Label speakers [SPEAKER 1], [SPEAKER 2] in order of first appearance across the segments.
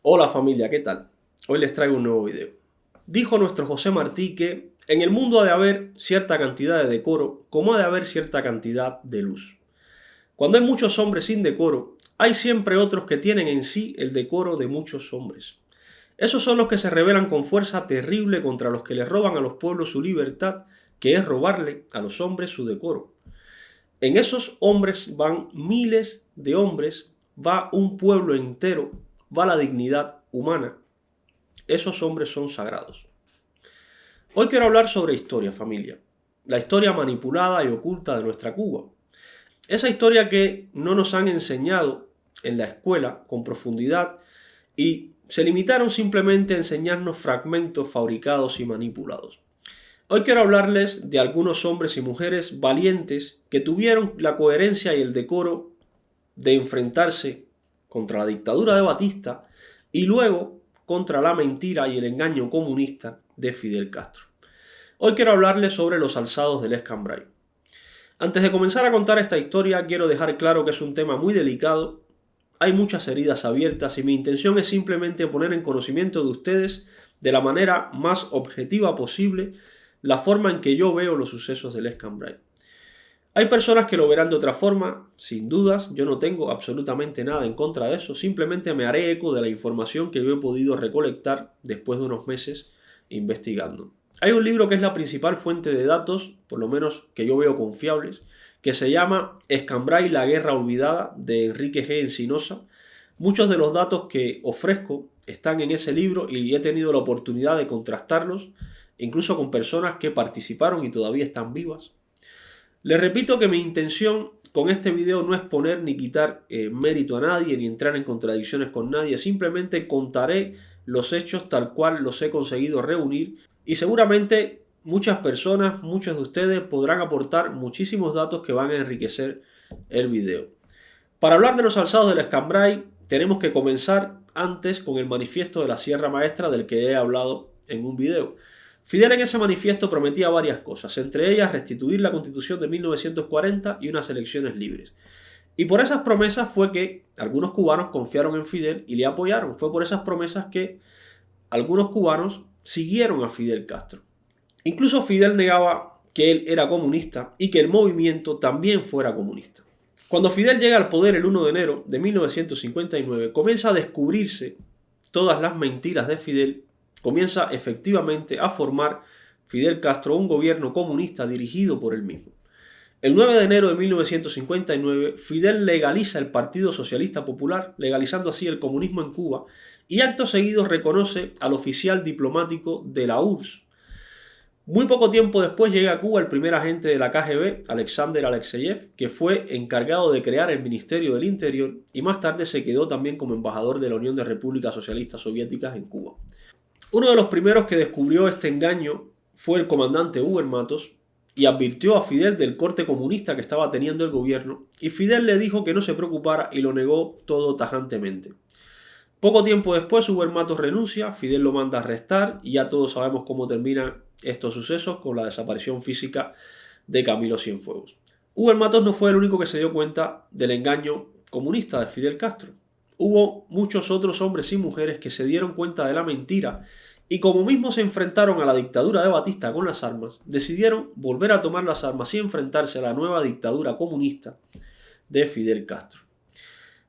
[SPEAKER 1] Hola familia, ¿qué tal? Hoy les traigo un nuevo video. Dijo nuestro José Martí que en el mundo ha de haber cierta cantidad de decoro, como ha de haber cierta cantidad de luz. Cuando hay muchos hombres sin decoro, hay siempre otros que tienen en sí el decoro de muchos hombres. Esos son los que se rebelan con fuerza terrible contra los que les roban a los pueblos su libertad, que es robarle a los hombres su decoro. En esos hombres van miles de hombres, va un pueblo entero, va la dignidad humana. Esos hombres son sagrados. Hoy quiero hablar sobre historia, familia. La historia manipulada y oculta de nuestra Cuba. Esa historia que no nos han enseñado en la escuela con profundidad y se limitaron simplemente a enseñarnos fragmentos fabricados y manipulados. Hoy quiero hablarles de algunos hombres y mujeres valientes que tuvieron la coherencia y el decoro de enfrentarse contra la dictadura de Batista y luego contra la mentira y el engaño comunista de Fidel Castro. Hoy quiero hablarles sobre los alzados del Escambray. Antes de comenzar a contar esta historia, quiero dejar claro que es un tema muy delicado, hay muchas heridas abiertas y mi intención es simplemente poner en conocimiento de ustedes de la manera más objetiva posible la forma en que yo veo los sucesos del Escambray. Hay personas que lo verán de otra forma, sin dudas, yo no tengo absolutamente nada en contra de eso, simplemente me haré eco de la información que yo he podido recolectar después de unos meses investigando. Hay un libro que es la principal fuente de datos, por lo menos que yo veo confiables, que se llama Escambray, la guerra olvidada, de Enrique G. Encinosa. Muchos de los datos que ofrezco están en ese libro y he tenido la oportunidad de contrastarlos, incluso con personas que participaron y todavía están vivas. Les repito que mi intención con este video no es poner ni quitar mérito a nadie ni entrar en contradicciones con nadie, simplemente contaré los hechos tal cual los he conseguido reunir y seguramente muchas personas, muchos de ustedes podrán aportar muchísimos datos que van a enriquecer el video. Para hablar de los alzados del Escambray tenemos que comenzar antes con el manifiesto de la Sierra Maestra del que he hablado en un video. Fidel en ese manifiesto prometía varias cosas, entre ellas restituir la Constitución de 1940 y unas elecciones libres. Y por esas promesas fue que algunos cubanos confiaron en Fidel y le apoyaron. Fue por esas promesas que algunos cubanos siguieron a Fidel Castro. Incluso Fidel negaba que él era comunista y que el movimiento también fuera comunista. Cuando Fidel llega al poder el 1 de enero de 1959, comienza a descubrirse todas las mentiras de Fidel. Comienza efectivamente a formar Fidel Castro un gobierno comunista dirigido por él mismo. El 9 de enero de 1959, Fidel legaliza el Partido Socialista Popular, legalizando así el comunismo en Cuba, y acto seguido reconoce al oficial diplomático de la URSS. Muy poco tiempo después llega a Cuba el primer agente de la KGB, Alexander Alexeyev, que fue encargado de crear el Ministerio del Interior y más tarde se quedó también como embajador de la Unión de Repúblicas Socialistas Soviéticas en Cuba. Uno de los primeros que descubrió este engaño fue el comandante Hugo Matos y advirtió a Fidel del corte comunista que estaba teniendo el gobierno y Fidel le dijo que no se preocupara y lo negó todo tajantemente. Poco tiempo después Hugo Matos renuncia, Fidel lo manda a arrestar y ya todos sabemos cómo terminan estos sucesos con la desaparición física de Camilo Cienfuegos. Hugo Matos no fue el único que se dio cuenta del engaño comunista de Fidel Castro. Hubo muchos otros hombres y mujeres que se dieron cuenta de la mentira y como mismo se enfrentaron a la dictadura de Batista con las armas, decidieron volver a tomar las armas y enfrentarse a la nueva dictadura comunista de Fidel Castro.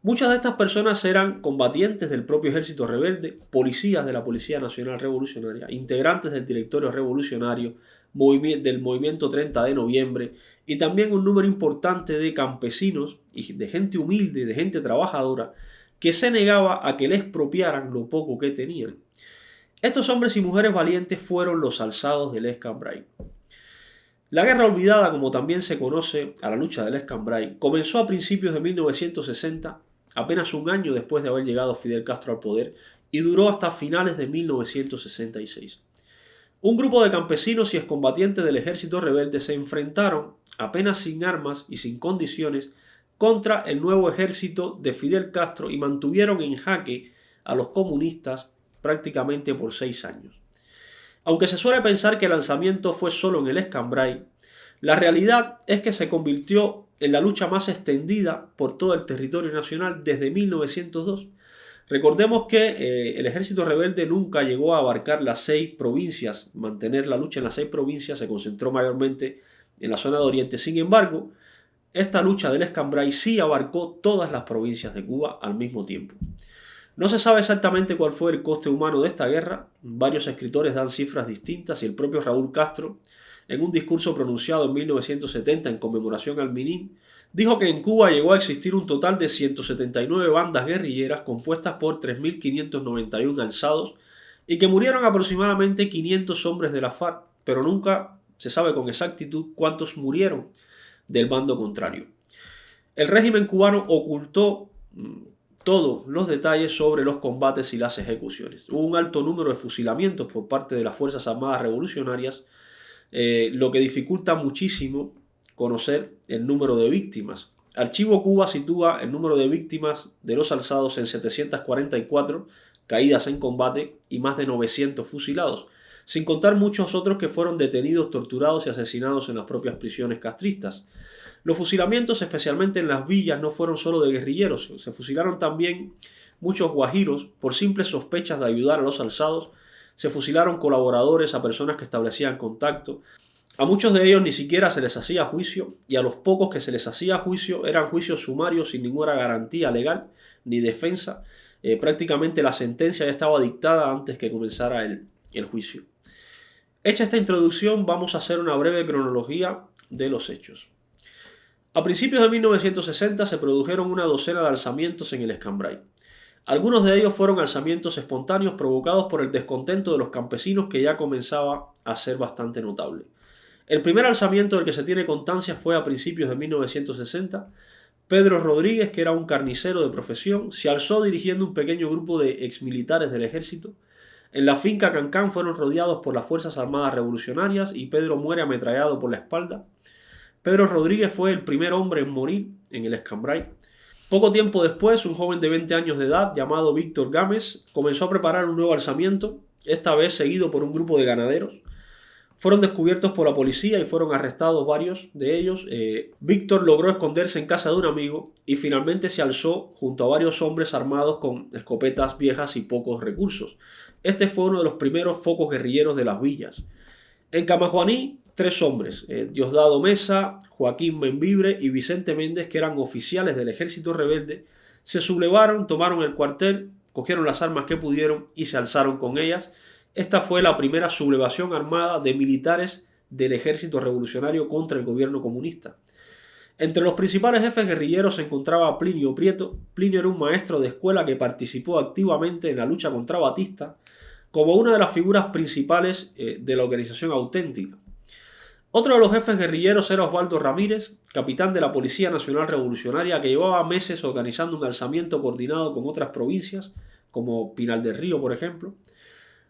[SPEAKER 1] Muchas de estas personas eran combatientes del propio ejército rebelde, policías de la Policía Nacional Revolucionaria, integrantes del directorio revolucionario, del movimiento 30 de noviembre y también un número importante de campesinos y de gente humilde, de gente trabajadora, que se negaba a que les expropiaran lo poco que tenían. Estos hombres y mujeres valientes fueron los alzados del Escambray. La guerra olvidada, como también se conoce a la lucha del Escambray, comenzó a principios de 1960, apenas un año después de haber llegado Fidel Castro al poder, y duró hasta finales de 1966. Un grupo de campesinos y excombatientes del ejército rebelde se enfrentaron, apenas sin armas y sin condiciones, contra el nuevo ejército de Fidel Castro y mantuvieron en jaque a los comunistas prácticamente por 6 años. Aunque se suele pensar que el lanzamiento fue solo en el Escambray, la realidad es que se convirtió en la lucha más extendida por todo el territorio nacional desde 1902. Recordemos que el ejército rebelde nunca llegó a abarcar las 6 provincias, mantener la lucha en las 6 provincias, se concentró mayormente en la zona de Oriente. Sin embargo, esta lucha del Escambray sí abarcó todas las provincias de Cuba al mismo tiempo. No se sabe exactamente cuál fue el coste humano de esta guerra, varios escritores dan cifras distintas y el propio Raúl Castro, en un discurso pronunciado en 1970 en conmemoración al Minin, dijo que en Cuba llegó a existir un total de 179 bandas guerrilleras compuestas por 3.591 alzados y que murieron aproximadamente 500 hombres de la FARC, pero nunca se sabe con exactitud cuántos murieron del bando contrario. El régimen cubano ocultó todos los detalles sobre los combates y las ejecuciones. Hubo un alto número de fusilamientos por parte de las Fuerzas Armadas Revolucionarias, lo que dificulta muchísimo conocer el número de víctimas. Archivo Cuba sitúa el número de víctimas de los alzados en 744 caídas en combate y más de 900 fusilados, sin contar muchos otros que fueron detenidos, torturados y asesinados en las propias prisiones castristas. Los fusilamientos, especialmente en las villas, no fueron solo de guerrilleros, se fusilaron también muchos guajiros por simples sospechas de ayudar a los alzados, se fusilaron colaboradores a personas que establecían contacto. A muchos de ellos ni siquiera se les hacía juicio y a los pocos que se les hacía juicio eran juicios sumarios sin ninguna garantía legal ni defensa. Prácticamente la sentencia ya estaba dictada antes que comenzara el juicio. Hecha esta introducción, vamos a hacer una breve cronología de los hechos. A principios de 1960 se produjeron una docena de alzamientos en el Escambray. Algunos de ellos fueron alzamientos espontáneos provocados por el descontento de los campesinos que ya comenzaba a ser bastante notable. El primer alzamiento del que se tiene constancia fue a principios de 1960. Pedro Rodríguez, que era un carnicero de profesión, se alzó dirigiendo un pequeño grupo de exmilitares del ejército. En la finca Cancán fueron rodeados por las Fuerzas Armadas Revolucionarias y Pedro muere ametrallado por la espalda. Pedro Rodríguez fue el primer hombre en morir en el Escambray. Poco tiempo después, un joven de 20 años de edad llamado Víctor Gámez comenzó a preparar un nuevo alzamiento, esta vez seguido por un grupo de ganaderos. Fueron descubiertos por la policía y fueron arrestados varios de ellos. Víctor logró esconderse en casa de un amigo y finalmente se alzó junto a varios hombres armados con escopetas viejas y pocos recursos. Este fue uno de los primeros focos guerrilleros de las villas. En Camajuaní, 3 hombres, Diosdado Mesa, Joaquín Membibre y Vicente Méndez, que eran oficiales del ejército rebelde, se sublevaron, tomaron el cuartel, cogieron las armas que pudieron y se alzaron con ellas. Esta fue la primera sublevación armada de militares del ejército revolucionario contra el gobierno comunista. Entre los principales jefes guerrilleros se encontraba Plinio Prieto. Plinio era un maestro de escuela que participó activamente en la lucha contra Batista como una de las figuras principales de la organización auténtica. Otro de los jefes guerrilleros era Osvaldo Ramírez, capitán de la Policía Nacional Revolucionaria, que llevaba meses organizando un alzamiento coordinado con otras provincias, como Pinal del Río, por ejemplo.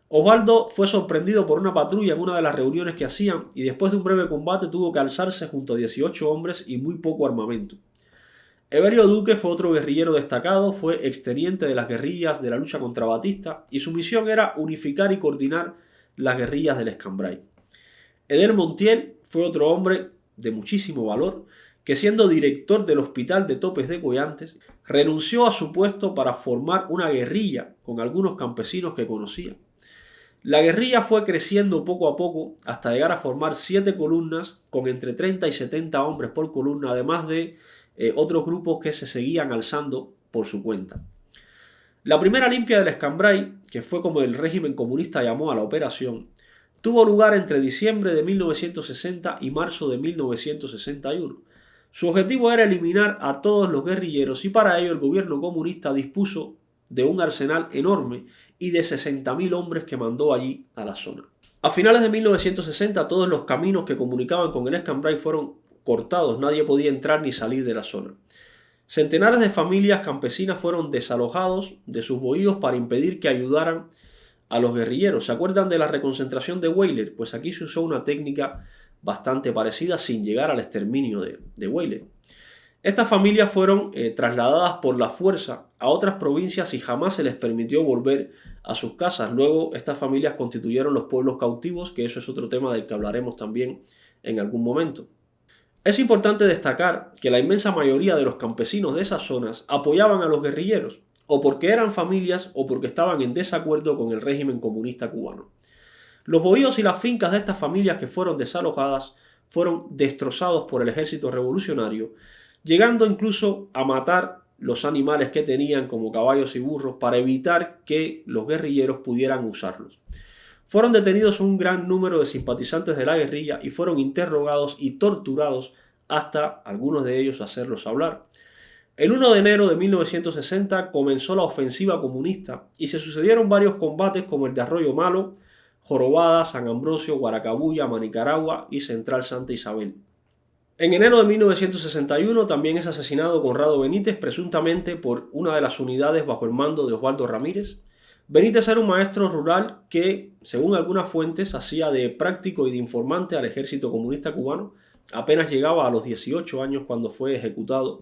[SPEAKER 1] Osvaldo fue sorprendido por una patrulla en una de las reuniones que hacían y después de un breve combate tuvo que alzarse junto a 18 hombres y muy poco armamento. Eberio Duque fue otro guerrillero destacado, fue exteniente de las guerrillas de la lucha contra Batista y su misión era unificar y coordinar las guerrillas del Escambray. Eder Montiel fue otro hombre de muchísimo valor que, siendo director del Hospital de Topes de Coyantes, renunció a su puesto para formar una guerrilla con algunos campesinos que conocía. La guerrilla fue creciendo poco a poco hasta llegar a formar 7 columnas con entre 30 y 70 hombres por columna, además de otros grupos que se seguían alzando por su cuenta. La primera limpia del Escambray, que fue como el régimen comunista llamó a la operación, tuvo lugar entre diciembre de 1960 y marzo de 1961. Su objetivo era eliminar a todos los guerrilleros y para ello el gobierno comunista dispuso de un arsenal enorme y de 60.000 hombres que mandó allí a la zona. A finales de 1960 todos los caminos que comunicaban con el Escambray fueron cortados, nadie podía entrar ni salir de la zona. Centenares de familias campesinas fueron desalojados de sus bohíos para impedir que ayudaran a los guerrilleros. ¿Se acuerdan de la reconcentración de Weyler? Pues aquí se usó una técnica bastante parecida sin llegar al exterminio de Weyler. Estas familias fueron trasladadas por la fuerza a otras provincias y jamás se les permitió volver a sus casas. Luego estas familias constituyeron los pueblos cautivos, que eso es otro tema del que hablaremos también en algún momento. Es importante destacar que la inmensa mayoría de los campesinos de esas zonas apoyaban a los guerrilleros. o porque eran familias o porque estaban en desacuerdo con el régimen comunista cubano. Los bohíos y las fincas de estas familias que fueron desalojadas fueron destrozados por el ejército revolucionario, llegando incluso a matar los animales que tenían como caballos y burros para evitar que los guerrilleros pudieran usarlos. Fueron detenidos un gran número de simpatizantes de la guerrilla y fueron interrogados y torturados hasta algunos de ellos hacerlos hablar. El 1 de enero de 1960 comenzó la ofensiva comunista y se sucedieron varios combates como el de Arroyo Malo, Jorobada, San Ambrosio, Guaracabulla, Manicaragua y Central Santa Isabel. En enero de 1961 también es asesinado Conrado Benítez, presuntamente por una de las unidades bajo el mando de Osvaldo Ramírez. Benítez era un maestro rural que, según algunas fuentes, hacía de práctico y de informante al ejército comunista cubano. Apenas llegaba a los 18 años cuando fue ejecutado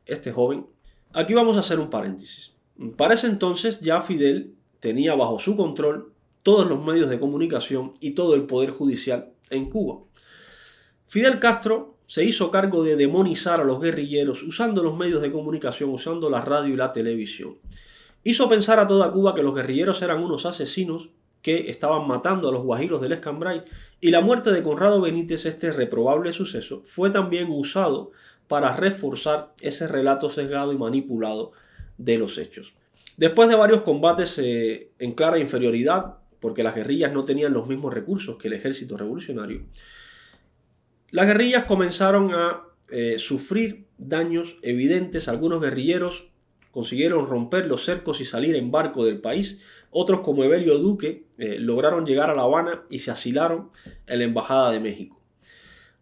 [SPEAKER 1] este joven. Aquí vamos a hacer un paréntesis. Para ese entonces ya Fidel tenía bajo su control todos los medios de comunicación y todo el poder judicial en Cuba. Fidel Castro se hizo cargo de demonizar a los guerrilleros usando los medios de comunicación, usando la radio y la televisión. Hizo pensar a toda Cuba que los guerrilleros eran unos asesinos que estaban matando a los guajiros del Escambray, y la muerte de Conrado Benítez, este reprobable suceso, fue también usado para reforzar ese relato sesgado y manipulado de los hechos. Después de varios combates en clara inferioridad, porque las guerrillas no tenían los mismos recursos que el ejército revolucionario, las guerrillas comenzaron a sufrir daños evidentes. Algunos guerrilleros consiguieron romper los cercos y salir en barco del país. Otros, como Evelio Duque, lograron llegar a La Habana y se asilaron en la Embajada de México.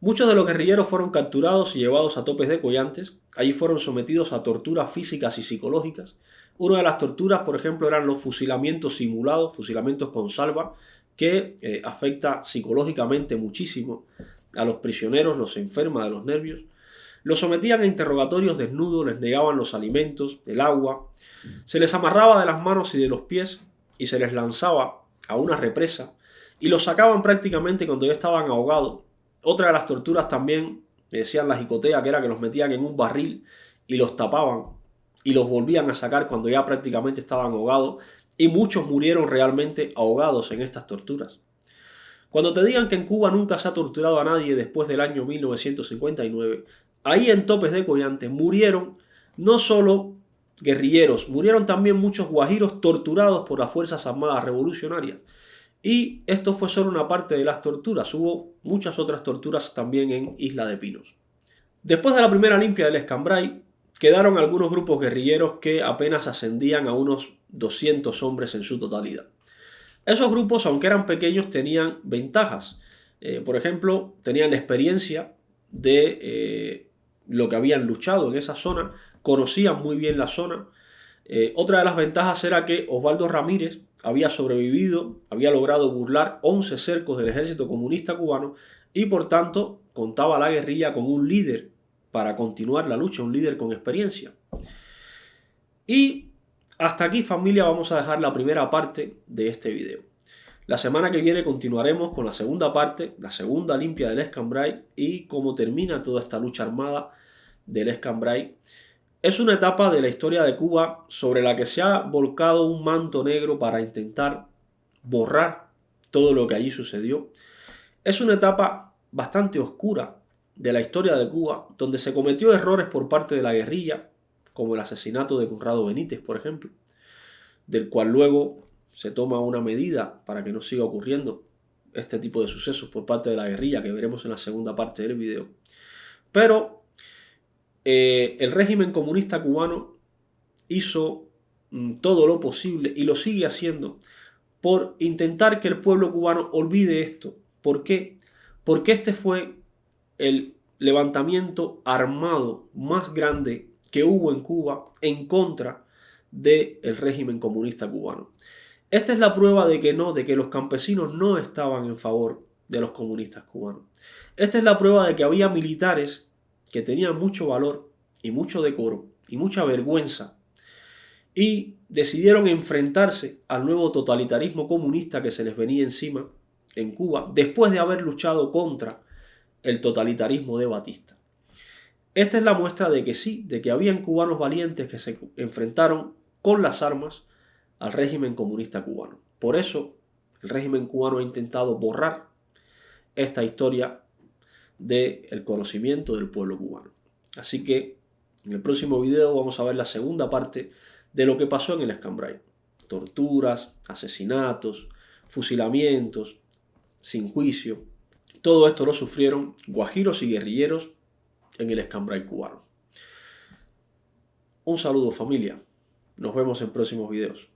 [SPEAKER 1] Muchos de los guerrilleros fueron capturados y llevados a Topes de Collantes. Allí fueron sometidos a torturas físicas y psicológicas. Una de las torturas, por ejemplo, eran los fusilamientos simulados, fusilamientos con salva, que afecta psicológicamente muchísimo a los prisioneros, los enferma de los nervios. Los sometían a interrogatorios desnudos, les negaban los alimentos, el agua, se les amarraba de las manos y de los pies y se les lanzaba a una represa y los sacaban prácticamente cuando ya estaban ahogados. Otra de las torturas también, decían la jicotea, que era que los metían en un barril y los tapaban y los volvían a sacar cuando ya prácticamente estaban ahogados, y muchos murieron realmente ahogados en estas torturas. Cuando te digan que en Cuba nunca se ha torturado a nadie después del año 1959, ahí en Topes de Collantes murieron no solo guerrilleros, murieron también muchos guajiros torturados por las Fuerzas Armadas Revolucionarias. Y esto fue solo una parte de las torturas, hubo muchas otras torturas también en Isla de Pinos. Después de la primera limpia del Escambray, quedaron algunos grupos guerrilleros que apenas ascendían a unos 200 hombres en su totalidad. Esos grupos, aunque eran pequeños, tenían ventajas. Por ejemplo, tenían experiencia de lo que habían luchado en esa zona, conocían muy bien la zona. Otra de las ventajas era que Osvaldo Ramírez había sobrevivido, había logrado burlar 11 cercos del ejército comunista cubano y por tanto contaba la guerrilla con un líder para continuar la lucha, un líder con experiencia. Y hasta aquí, familia, vamos a dejar la primera parte de este video. La semana que viene continuaremos con la segunda parte, la segunda limpia del Escambray y cómo termina toda esta lucha armada del Escambray. Es una etapa de la historia de Cuba sobre la que se ha volcado un manto negro para intentar borrar todo lo que allí sucedió. Es una etapa bastante oscura de la historia de Cuba, donde se cometió errores por parte de la guerrilla, como el asesinato de Conrado Benítez, por ejemplo, del cual luego se toma una medida para que no siga ocurriendo este tipo de sucesos por parte de la guerrilla, que veremos en la segunda parte del video. Pero el régimen comunista cubano hizo todo lo posible y lo sigue haciendo por intentar que el pueblo cubano olvide esto. ¿Por qué? Porque este fue el levantamiento armado más grande que hubo en Cuba en contra del régimen comunista cubano. Esta es la prueba de que los campesinos no estaban en favor de los comunistas cubanos. Esta es la prueba de que había militares que tenían mucho valor y mucho decoro y mucha vergüenza y decidieron enfrentarse al nuevo totalitarismo comunista que se les venía encima en Cuba después de haber luchado contra el totalitarismo de Batista. Esta es la muestra de que sí, de que habían cubanos valientes que se enfrentaron con las armas al régimen comunista cubano. Por eso el régimen cubano ha intentado borrar esta historia del conocimiento del pueblo cubano. Así que en el próximo video vamos a ver la segunda parte de lo que pasó en el Escambray. Torturas, asesinatos, fusilamientos, sin juicio. Todo esto lo sufrieron guajiros y guerrilleros en el Escambray cubano. Un saludo, familia. Nos vemos en próximos videos.